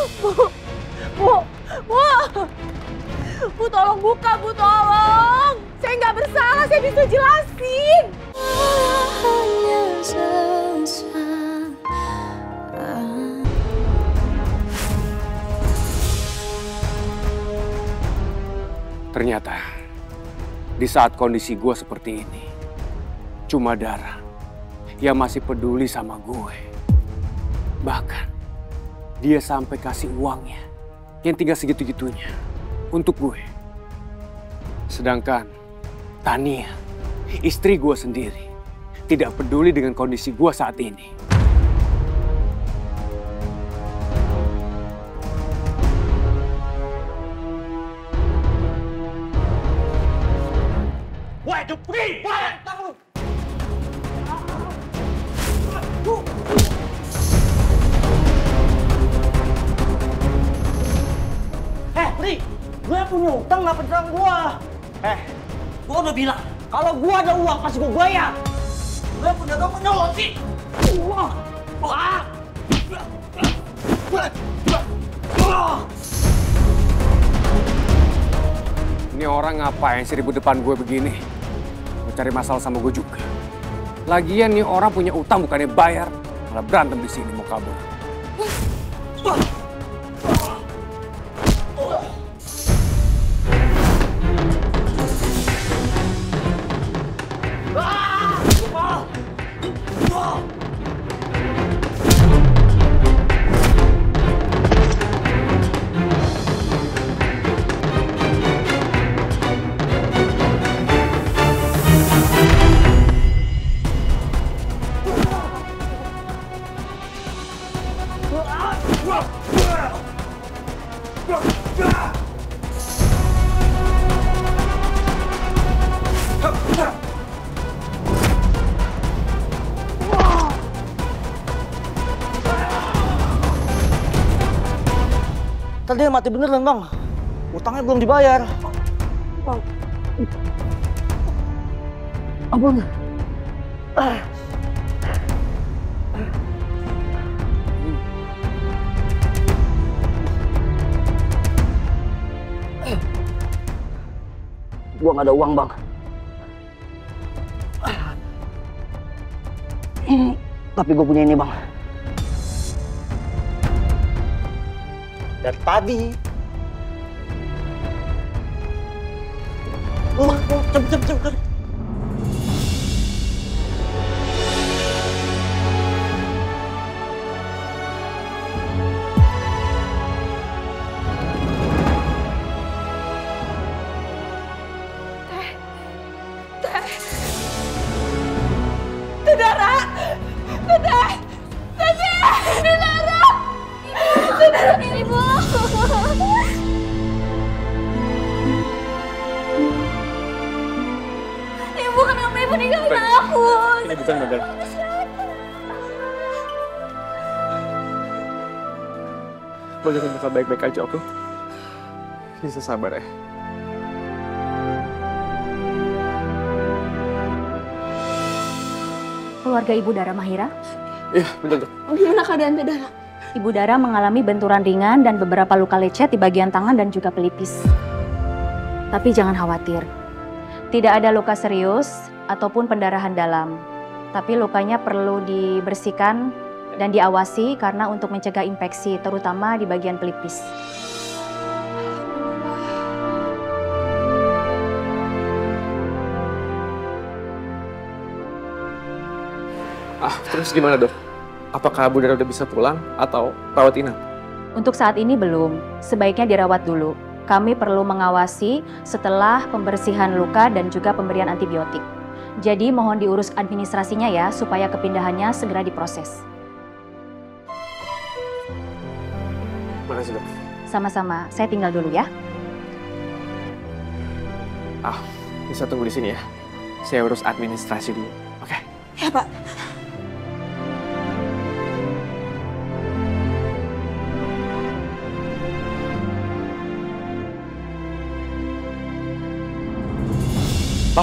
Bu, Bu, Bu tolong buka, Bu tolong. Saya nggak bersalah, saya bisa jelasin. Ternyata di saat kondisi gue seperti ini, cuma Dara yang masih peduli sama gue. Bahkan dia sampai kasih uangnya yang tinggal segitu-gitunya untuk gue. Sedangkan Tania, istri gue sendiri, tidak peduli dengan kondisi gue saat ini. Pri, gue punya utang nggak pedang gue. Gue udah bilang kalau gue ada uang pasti gue bayar. Gue punya utang menolong sih. Ini orang ngapain sih ribut depan gue begini? Mau cari masalah sama gue juga. Lagian nih orang punya utang bukannya bayar, malah berantem di sini mau kabur. Tadi dia mati beneran bang, utangnya belum dibayar. Bang, ampun. Gua nggak ada uang bang. Tapi gue punya ini bang. Dari tadi. Cepet. Ibu kenapa ibu ninggalin aku? Ini bukan modal. Boleh bakal baik-baik aja, oke? Bisa sabar ya. Keluarga Ibu Dara Mahira? Iya, betul. Gimana keadaan Dara? Ibu Dara mengalami benturan ringan dan beberapa luka lecet di bagian tangan dan juga pelipis. Tapi jangan khawatir. Tidak ada luka serius ataupun pendarahan dalam. Tapi lukanya perlu dibersihkan dan diawasi karena untuk mencegah infeksi, terutama di bagian pelipis. Terus gimana dok? Apakah Bu Dara udah bisa pulang atau rawat inap? Untuk saat ini belum, sebaiknya dirawat dulu. Kami perlu mengawasi setelah pembersihan luka dan juga pemberian antibiotik. Jadi mohon diurus administrasinya ya, supaya kepindahannya segera diproses. Makasih dok. Sama-sama, saya tinggal dulu ya. Bisa tunggu di sini ya. Saya urus administrasi dulu, oke? Ya Pak.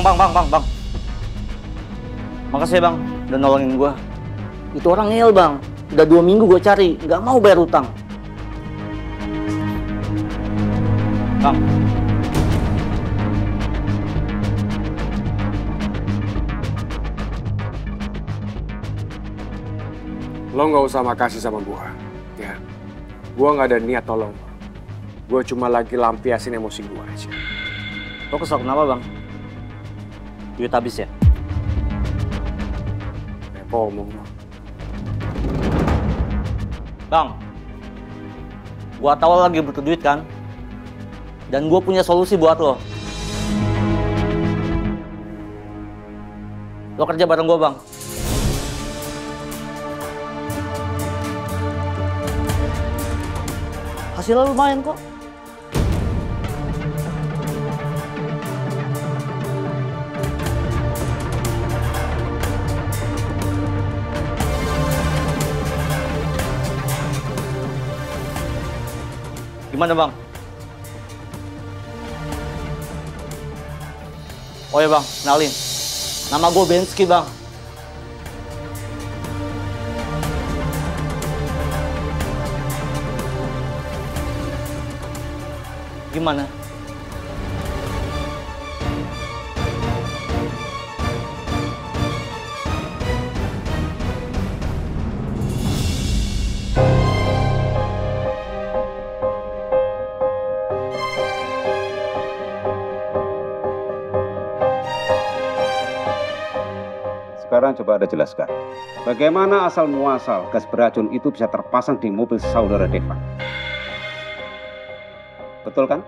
Bang. Makasih ya bang, udah nolongin gua. Itu orang ngeyel bang, udah 2 minggu gua cari, nggak mau bayar utang. Bang. Lo nggak usah makasih sama gua, ya. Gua nggak ada niat tolong. Gua cuma lagi lampiasin emosi gua aja. Lo kesel kenapa, Bang? Duit habis ya? Apa omong lo? Bang, gua tahu lo lagi butuh duit kan? Dan gua punya solusi buat lo. Lo kerja bareng gua, Bang. Hasilnya lumayan kok. Gimana, Bang? Oh ya, Bang, kenalin. Nama gue Bensky, Bang. Gimana? Sekarang coba Anda jelaskan, bagaimana asal muasal gas beracun itu bisa terpasang di mobil saudara Deva? Betul kan?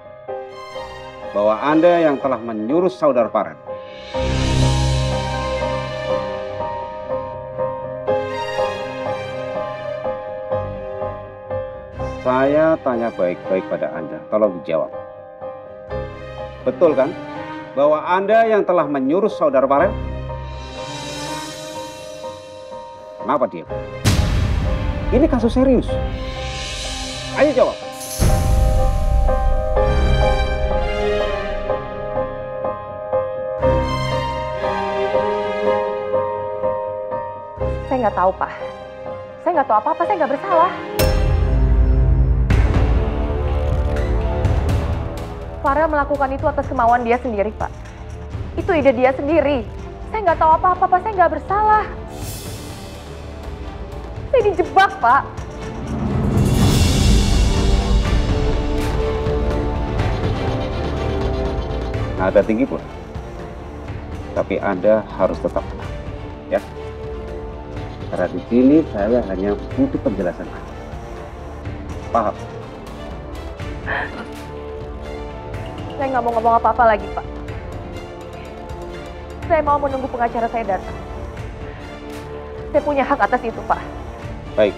Bahwa Anda yang telah menyuruh saudara Farel. Saya tanya baik-baik pada Anda, tolong dijawab. Betul kan? Bahwa Anda yang telah menyuruh saudara Farel? Kenapa diam? Ini kasus serius. Ayo jawab. Saya nggak tahu, Pak. Saya nggak tahu apa-apa, saya nggak bersalah. Farel melakukan itu atas kemauan dia sendiri, Pak. Itu ide dia sendiri. Saya nggak tahu apa-apa, Pak. Saya nggak bersalah. Saya dijebak, Pak. Nada tinggi pun. Tapi Anda harus tetap tenang, ya. Karena di sini saya hanya butuh penjelasan Anda. Paham? Saya nggak mau ngomong apa-apa lagi, Pak. Saya mau menunggu pengacara saya datang. Saya punya hak atas itu, Pak. Baik,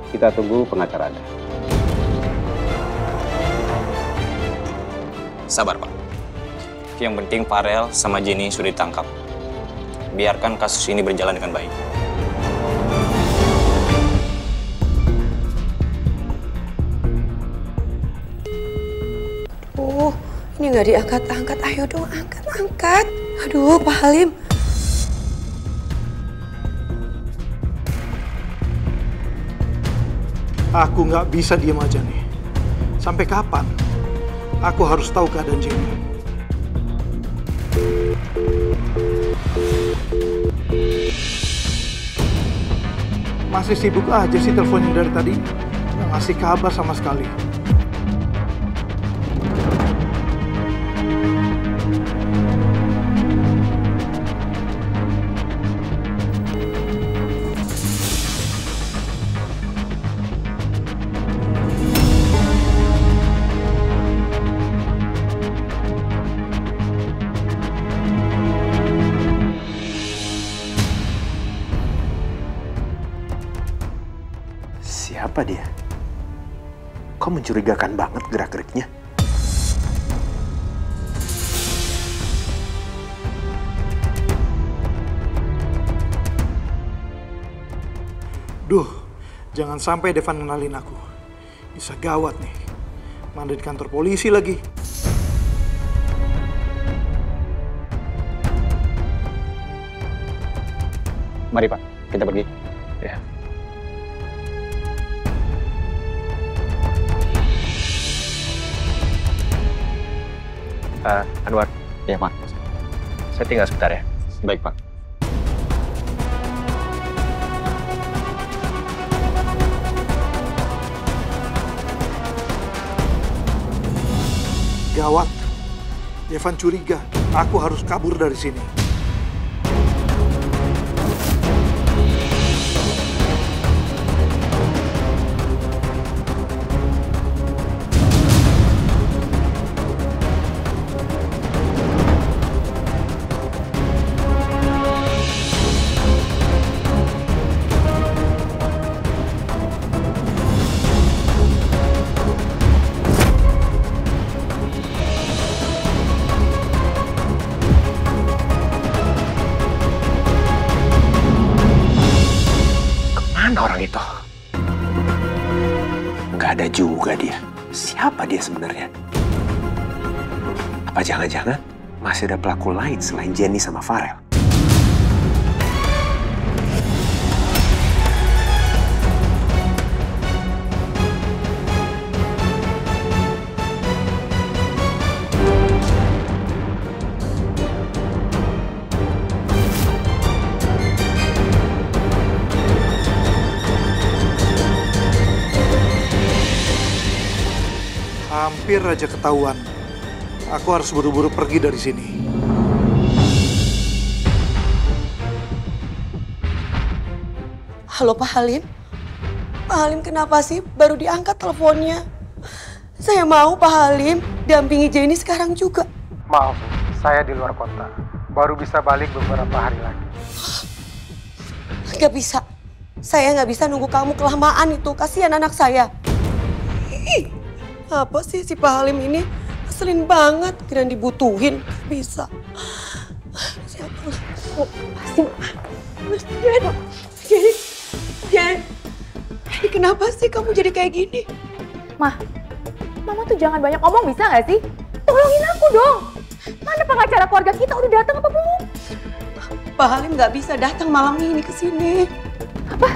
kita tunggu pengacara Anda. Sabar, Pak. Yang penting Farel sama Jenny sudah ditangkap. Biarkan kasus ini berjalan dengan baik. Ini nggak diangkat-angkat. Ayo dong, angkat-angkat. Aduh, Pak Halim. Aku nggak bisa diam aja nih. Sampai kapan? Aku harus tahu keadaan Jenny. Masih sibuk aja sih teleponnya dari tadi. Nggak ngasih kabar sama sekali. Siapa dia? Kok mencurigakan banget gerak-geriknya? Duh, jangan sampai Devan kenalin aku. Bisa gawat nih. Mana di kantor polisi lagi. Mari Pak, kita pergi. Ya. Anwar. Ya, Pak. Saya tinggal sebentar ya. Baik, Pak. Gawat. Devan curiga. Aku harus kabur dari sini. Mana orang itu? Nggak ada juga dia. Siapa dia sebenarnya? Apa jangan-jangan masih ada pelaku lain selain Jenny sama Farel? Hampir aja ketahuan. Aku harus buru-buru pergi dari sini. Halo Pak Halim? Pak Halim kenapa sih baru diangkat teleponnya? Saya mau Pak Halim dampingi Jenny sekarang juga. Maaf, saya di luar kota. Baru bisa balik beberapa hari lagi. Gak bisa. Saya nggak bisa nunggu kamu kelamaan itu. Kasihan anak saya. Ih, apa sih si Pak Halim ini? Ngeselin banget. Kirain dibutuhin. Gak bisa. Siapa? Oh, pasti. Jen. Ini kenapa sih kamu jadi kayak gini? Mah, Mama tuh jangan banyak ngomong bisa nggak sih? Tolongin aku dong. Mana pengacara keluarga kita udah datang apa belum? Pak Halim nggak bisa datang malam ini ke sini. Apa?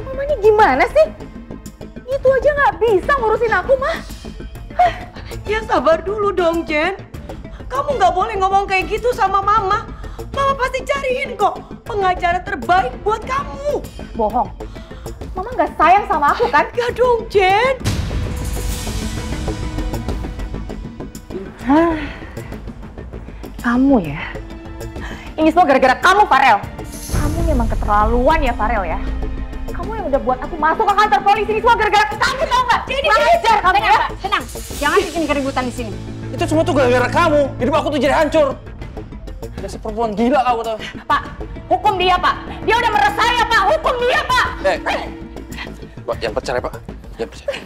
Mama ini gimana sih? Itu aja nggak bisa ngurusin aku, Mah. Ya sabar dulu dong, Jen. Kamu nggak boleh ngomong kayak gitu sama Mama. Mama pasti cariin kok pengacara terbaik buat kamu. Bohong. Mama nggak sayang sama aku kan? Enggak dong, Jen. Kamu ya? Ini semua gara-gara kamu, Farel. Kamu memang keterlaluan ya, Farel ya. Kamu yang udah buat aku masuk ke kantor polisi ini semua gara-gara kamu, tau nggak? Jadi ajar kamu ya. Tenang, jangan bikin keributan di sini. Itu semua tuh gara-gara kamu. Hidup aku tuh jadi hancur. Dasar perempuan gila kamu tuh. Pak, hukum dia, Pak. Dia udah meres saya, Pak. Hukum dia, Pak. Pak, jangan percaya, Pak. Jangan percaya.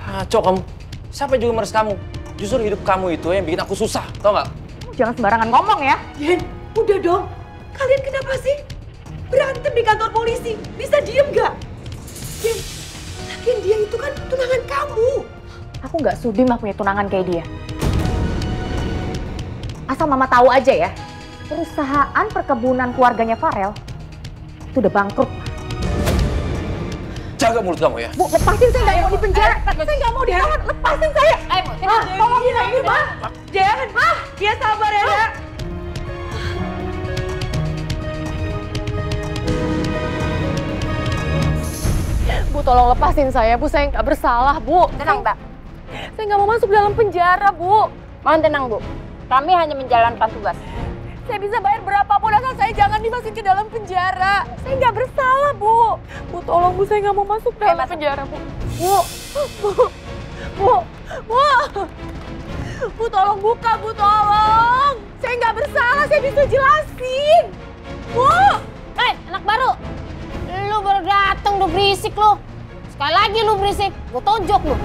Kacau kamu. Siapa juga meres kamu? Justru hidup kamu itu yang bikin aku susah, tau nggak? Jangan sembarangan ngomong ya. Jen, udah dong. Kalian kenapa sih? Berantem di kantor polisi. Bisa diem nggak? Jen, lagian dia itu kan tunangan kamu. Aku nggak sudi mah punya tunangan kayak dia. Asal Mama tahu aja ya, perusahaan perkebunan keluarganya Farel itu udah bangkrut. Jaga mulut kamu ya. Bu, lepasin, saya nggak mau di penjara. Saya nggak mau ditahan. Lepasin saya. Tolongin aku, Pak. Jen, dia sabar ya, Nak. Bu, tolong lepasin saya, Bu. Saya nggak bersalah, Bu. Tenang, Mbak. Saya nggak mau masuk dalam penjara, Bu. Mohon tenang, Bu. Kami hanya menjalankan tugas. Saya bisa bayar berapapun asal saya jangan dimasukin ke dalam penjara. Saya nggak bersalah, Bu. Bu, tolong, Bu. Saya nggak mau masuk dalam penjara, Bu. Bu. Bu, tolong buka, Bu. Tolong. Saya nggak bersalah. Saya bisa jelasin. Bu. Anak baru. Lu baru datang udah berisik lu. Sekali lagi lu berisik, gue tonjok lu.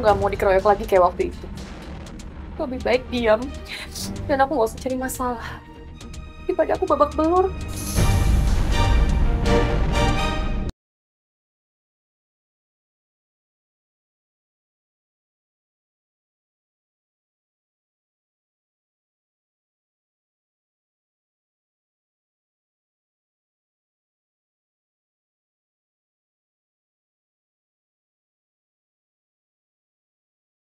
Aku nggak mau dikeroyok lagi kayak waktu itu. Lebih baik diam dan aku nggak usah cari masalah daripada aku babak belur.